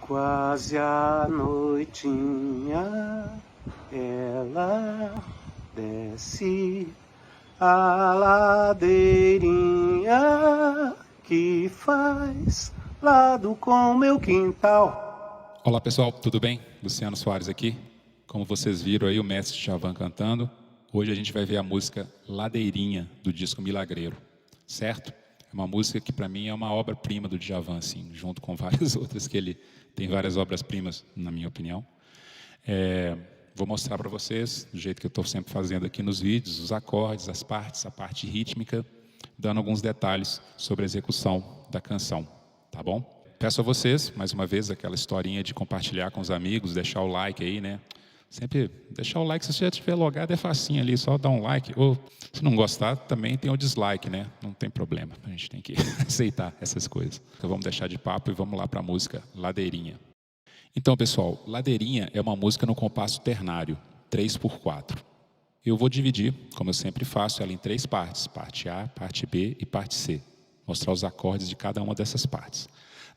Quase a noitinha, ela desce a ladeirinha que faz lado com meu quintal. Olá pessoal, tudo bem? Luciano Soares aqui. Como vocês viram aí o mestre Djavan cantando, hoje a gente vai ver a música Ladeirinha do disco Milagreiro, certo? É uma música que para mim é uma obra-prima do Djavan, assim, junto com várias outras que ele tem várias obras-primas, na minha opinião. Vou mostrar para vocês, do jeito que eu estou sempre fazendo aqui nos vídeos, os acordes, as partes, a parte rítmica, dando alguns detalhes sobre a execução da canção, tá bom? Peço a vocês, mais uma vez, aquela historinha de compartilhar com os amigos, deixar o like aí, né? Sempre deixar o like, se você já estiver logado é facinho ali, só dar um like. Ou, se não gostar, também tem o dislike, né? Não tem problema, a gente tem que aceitar essas coisas. Então vamos deixar de papo e vamos lá para a música Ladeirinha. Então, pessoal, Ladeirinha é uma música no compasso ternário, 3/4. Eu vou dividir, como eu sempre faço, ela em 3 partes, parte A, parte B e parte C. Mostrar os acordes de cada uma dessas partes.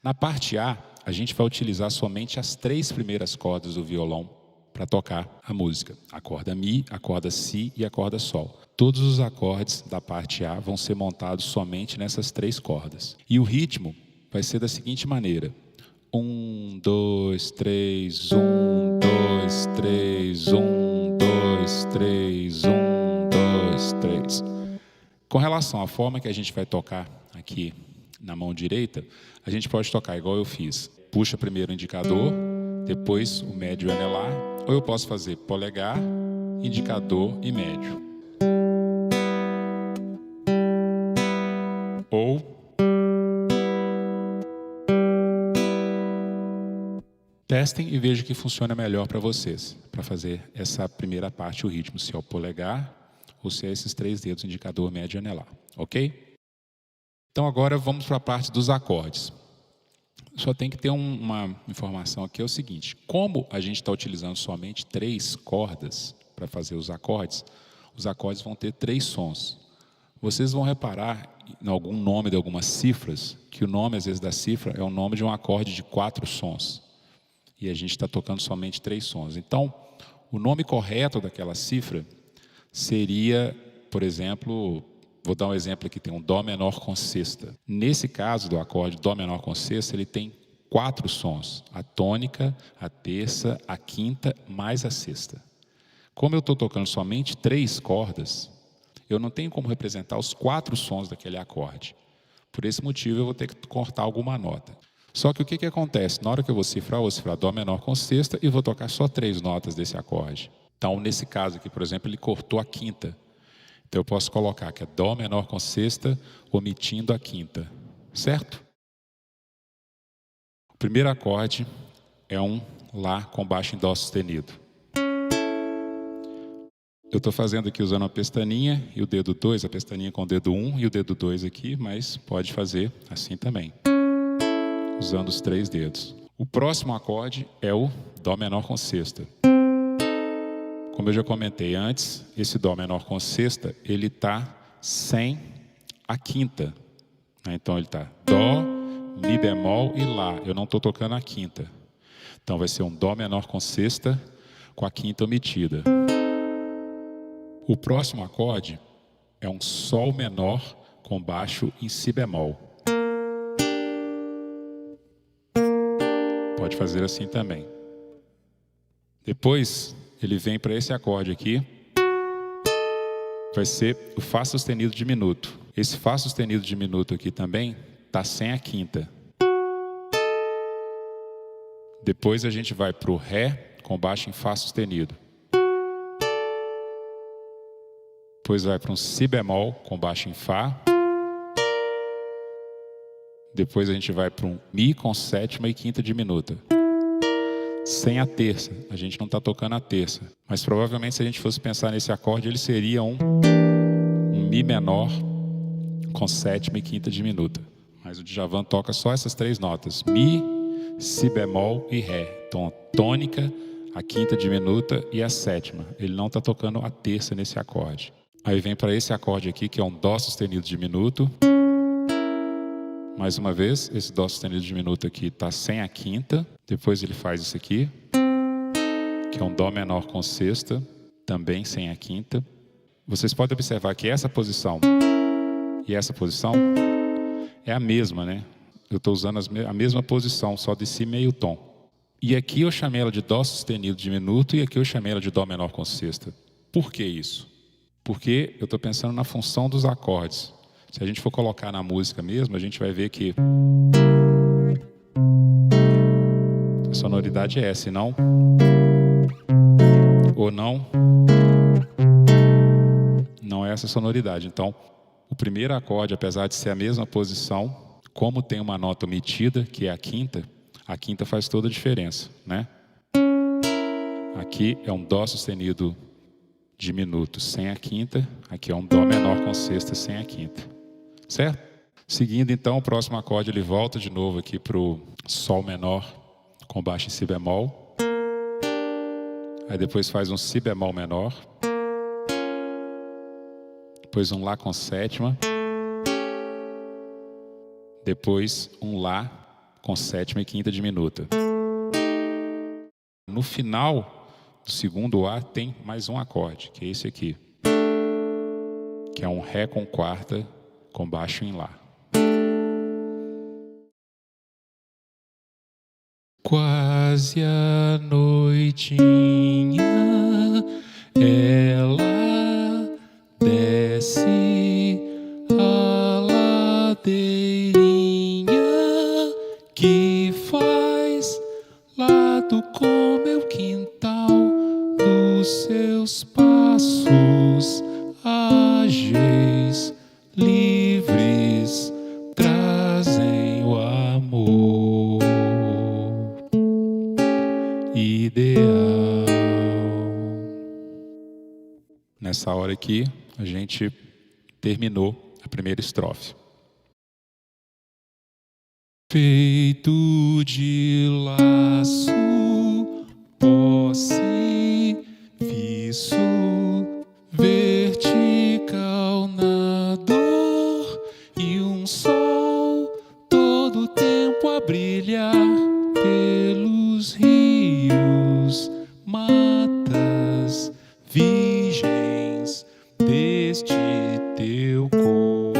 Na parte A, a gente vai utilizar somente as 3 primeiras cordas do violão para tocar a música. A corda Mi, a corda Si e a corda Sol. Todos os acordes da parte A vão ser montados somente nessas 3 cordas. E o ritmo vai ser da seguinte maneira. 1, 2, 3, 1, 2, 3, 1, 2, 3, 1, 2, 3. Com relação à forma que a gente vai tocar aqui na mão direita, a gente pode tocar igual eu fiz. Puxa primeiro o indicador, depois o médio e anelar, ou eu posso fazer polegar, indicador e médio. Ou testem e vejam que funciona melhor para vocês, para fazer essa primeira parte, o ritmo, se é o polegar ou se é esses 3 dedos, indicador, médio e anelar, ok? Então agora vamos para a parte dos acordes. Só tem que ter uma informação aqui, é o seguinte, como a gente está utilizando somente 3 cordas para fazer os acordes vão ter 3 sons. Vocês vão reparar em algum nome de algumas cifras, que o nome às vezes da cifra é o nome de um acorde de 4 sons. E a gente está tocando somente 3 sons. Então, o nome correto daquela cifra seria, por exemplo, vou dar um exemplo aqui, tem um Dó menor com sexta. Nesse caso do acorde Dó menor com sexta, ele tem 4 sons. A tônica, a terça, a quinta, mais a sexta. Como eu estou tocando somente 3 cordas, eu não tenho como representar os 4 sons daquele acorde. Por esse motivo, eu vou ter que cortar alguma nota. Só que o que acontece? Na hora que eu vou cifrar Dó menor com sexta e vou tocar só 3 notas desse acorde. Então, nesse caso aqui, por exemplo, ele cortou a quinta. Então, eu posso colocar que é Dó menor com sexta, omitindo a quinta. Certo? O primeiro acorde é um Lá com baixo em Dó sustenido. Eu estou fazendo aqui usando a pestaninha e o dedo 2, a pestaninha com o dedo 1 e o dedo 2 aqui, mas pode fazer assim também, usando os 3 dedos. O próximo acorde é o Dó menor com sexta. Como eu já comentei antes, esse Dó menor com sexta, ele está sem a quinta. Então ele está Dó, Mi bemol e Lá. Eu não estou tocando a quinta. Então vai ser um Dó menor com sexta com a quinta omitida. O próximo acorde é um Sol menor com baixo em Si bemol. Pode fazer assim também. Depois, ele vem para esse acorde aqui. Vai ser o Fá sustenido diminuto. Esse Fá sustenido diminuto aqui também está sem a quinta. Depois a gente vai para o Ré com baixo em Fá sustenido. Depois vai para um Si bemol com baixo em Fá. Depois a gente vai para um Mi com sétima e quinta diminuta. Sem a terça, a gente não está tocando a terça. Mas provavelmente se a gente fosse pensar nesse acorde, ele seria um Mi menor com sétima e quinta diminuta. Mas o Djavan toca só essas 3 notas. Mi, Si bemol e Ré. Então a tônica, a quinta diminuta e a sétima. Ele não está tocando a terça nesse acorde. Aí vem para esse acorde aqui, que é um Dó sustenido diminuto. Mais uma vez, esse Dó sustenido diminuto aqui está sem a quinta. Depois ele faz isso aqui, que é um Dó menor com sexta, também sem a quinta. Vocês podem observar que essa posição e essa posição é a mesma, né? Eu estou usando a mesma posição, só desci meio tom. E aqui eu chamei ela de Dó sustenido diminuto e aqui eu chamei ela de Dó menor com sexta. Por que isso? Porque eu estou pensando na função dos acordes. Se a gente for colocar na música mesmo, a gente vai ver que a sonoridade é essa, e não ou não é essa sonoridade. Então, o primeiro acorde, apesar de ser a mesma posição, como tem uma nota omitida, que é a quinta faz toda a diferença, né? Aqui é um Dó sustenido diminuto sem a quinta, aqui é um Dó menor com sexta sem a quinta, certo? Seguindo então, o próximo acorde ele volta de novo aqui para o Sol menor com baixo em Si bemol, aí depois faz um Si bemol menor, depois um Lá com sétima, depois um Lá com sétima e quinta diminuta. No final do segundo A tem mais um acorde, que é esse aqui, que é um Ré com quarta com baixo em Lá. Quase a noitinha ela desce a ladeirinha que faz lado com meu quintal, dos seus passos ágeis, livres, trazem o amor ideal. Nessa hora aqui, a gente terminou a primeira estrofe. Feito de laço, posse, viço, vertical na dor, e um sol todo tempo a brilhar pelos rios, matas, virgens deste teu corpo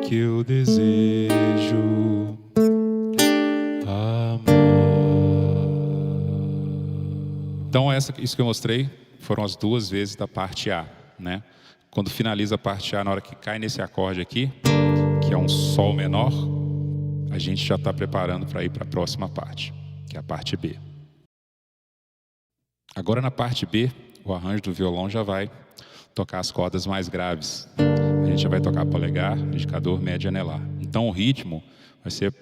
que eu desejo amar. Então isso que eu mostrei foram as duas vezes da parte A, né? Quando finaliza a parte A, na hora que cai nesse acorde aqui, que é um Sol menor, a gente já está preparando para ir para a próxima parte, que é a parte B. Agora na parte B, o arranjo do violão já vai tocar as cordas mais graves. A gente já vai tocar polegar, indicador, médio e anelar. Então o ritmo vai ser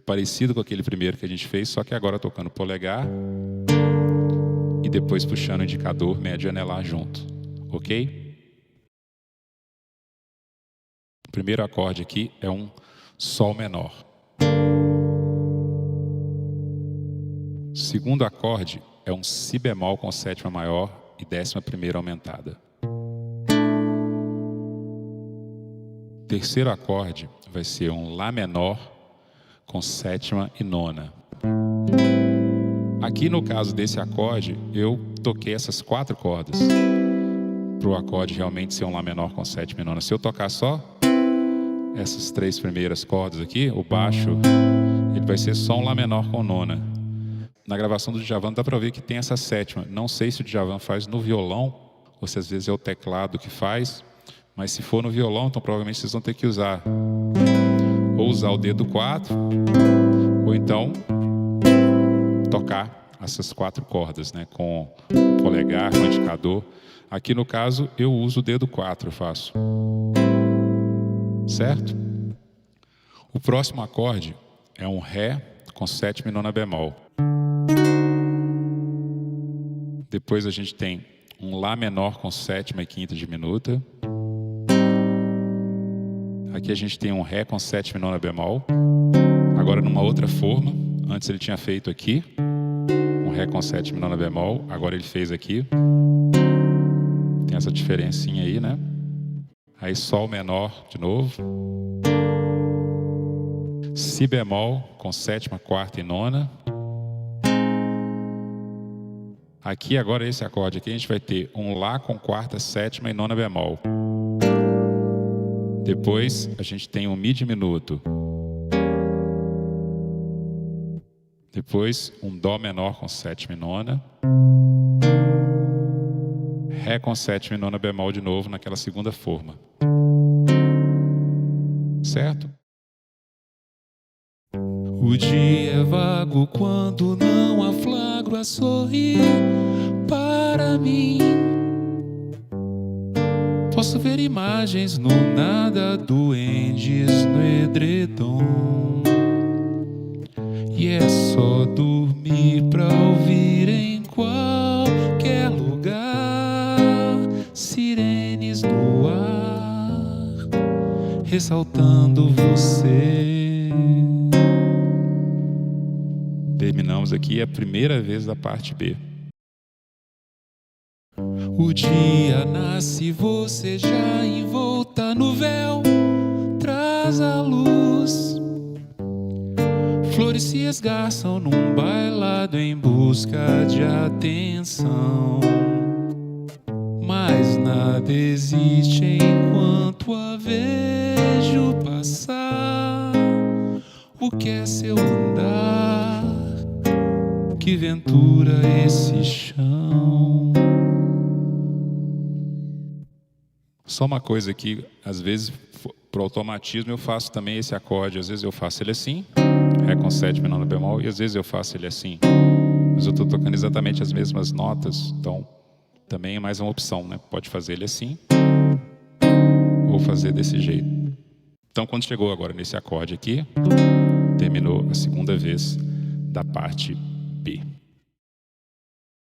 parecido com aquele primeiro que a gente fez, só que agora tocando polegar e depois puxando o indicador, médio e anelar junto, ok? O primeiro acorde aqui é um Sol menor. O segundo acorde é um Si bemol com sétima maior e 11ª aumentada. O terceiro acorde vai ser um Lá menor com sétima e nona. Aqui no caso desse acorde, eu toquei essas 4 cordas para o acorde realmente ser um Lá menor com sétima e nona. Se eu tocar só essas 3 primeiras cordas aqui, o baixo ele vai ser só um Lá menor com nona. Na gravação do Djavan dá para ver que tem essa sétima. Não sei se o Djavan faz no violão, ou se às vezes é o teclado que faz, mas se for no violão, então provavelmente vocês vão ter que usar o dedo 4, ou então tocar essas 4 cordas, né, com o polegar, com o indicador. Aqui no caso eu uso o dedo 4, eu faço. Certo? O próximo acorde é um Ré com sétima e nona bemol. Depois a gente tem um Lá menor com sétima e quinta diminuta. Aqui a gente tem um Ré com sétima e nona bemol. Agora numa outra forma. Antes ele tinha feito aqui um Ré com sétima e nona bemol. Agora ele fez aqui. Tem essa diferencinha aí, né? Aí Sol menor de novo. Si bemol com sétima, quarta e nona. Aqui agora esse acorde aqui a gente vai ter um Lá com quarta, sétima e nona bemol. Depois a gente tem um Mi diminuto. Depois um Dó menor com sétima e nona. Ré com sétima e nona bemol de novo naquela segunda forma. Certo? O dia é vago quando não há flagro a sorrir para mim. Posso ver imagens no nada, duendes no edredom. E é só dormir pra ouvir em qualquer lugar sirenes no ar, ressaltando você. Terminamos aqui a primeira vez da parte B. O dia nasce, você já envolta no véu, traz a luz. Flores se esgarçam num bailado em busca de atenção. Mas nada existe enquanto a vejo passar. O que é seu andar? Que ventura esse chão? Só uma coisa aqui, às vezes, por automatismo, eu faço também esse acorde. Às vezes eu faço ele assim, Ré com sétima e nona bemol, e às vezes eu faço ele assim. Mas eu estou tocando exatamente as mesmas notas, então também é mais uma opção, né? Pode fazer ele assim, ou fazer desse jeito. Então, quando chegou agora nesse acorde aqui, terminou a segunda vez da parte B.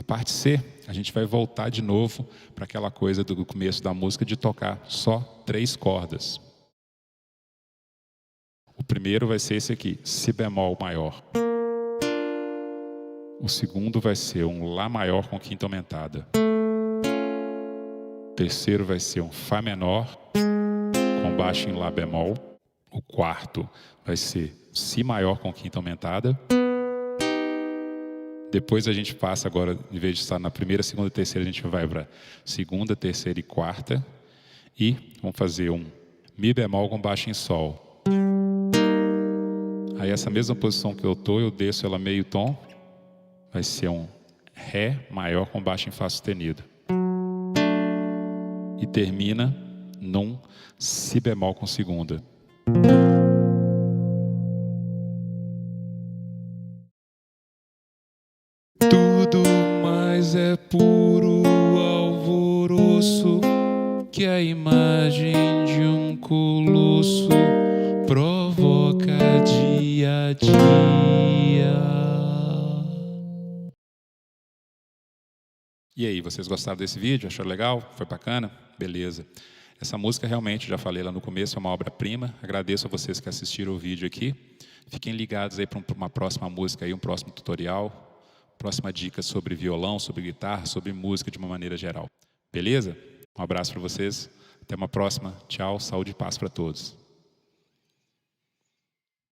A parte C, a gente vai voltar de novo para aquela coisa do começo da música de tocar só 3 cordas. O primeiro vai ser esse aqui, Si bemol maior. O segundo vai ser um Lá maior com quinta aumentada. O terceiro vai ser um Fá menor com baixo em Lá bemol. O quarto vai ser Si maior com quinta aumentada. Depois a gente passa agora, em vez de estar na primeira, segunda e terceira, a gente vai para segunda, terceira e quarta. E vamos fazer um Mi bemol com baixo em Sol. Aí essa mesma posição que eu estou, eu desço ela meio tom. Vai ser um Ré maior com baixo em Fá sustenido. E termina num Si bemol com segunda. Tudo mais é puro alvoroço que a imagem de um colosso provoca dia a dia. E aí, vocês gostaram desse vídeo? Acharam legal? Foi bacana? Beleza. Essa música realmente, já falei lá no começo, é uma obra-prima. Agradeço a vocês que assistiram o vídeo aqui. Fiquem ligados aí para uma próxima música, aí, um próximo tutorial. Próxima dica sobre violão, sobre guitarra, sobre música de uma maneira geral. Beleza? Um abraço para vocês. Até uma próxima. Tchau, saúde e paz para todos.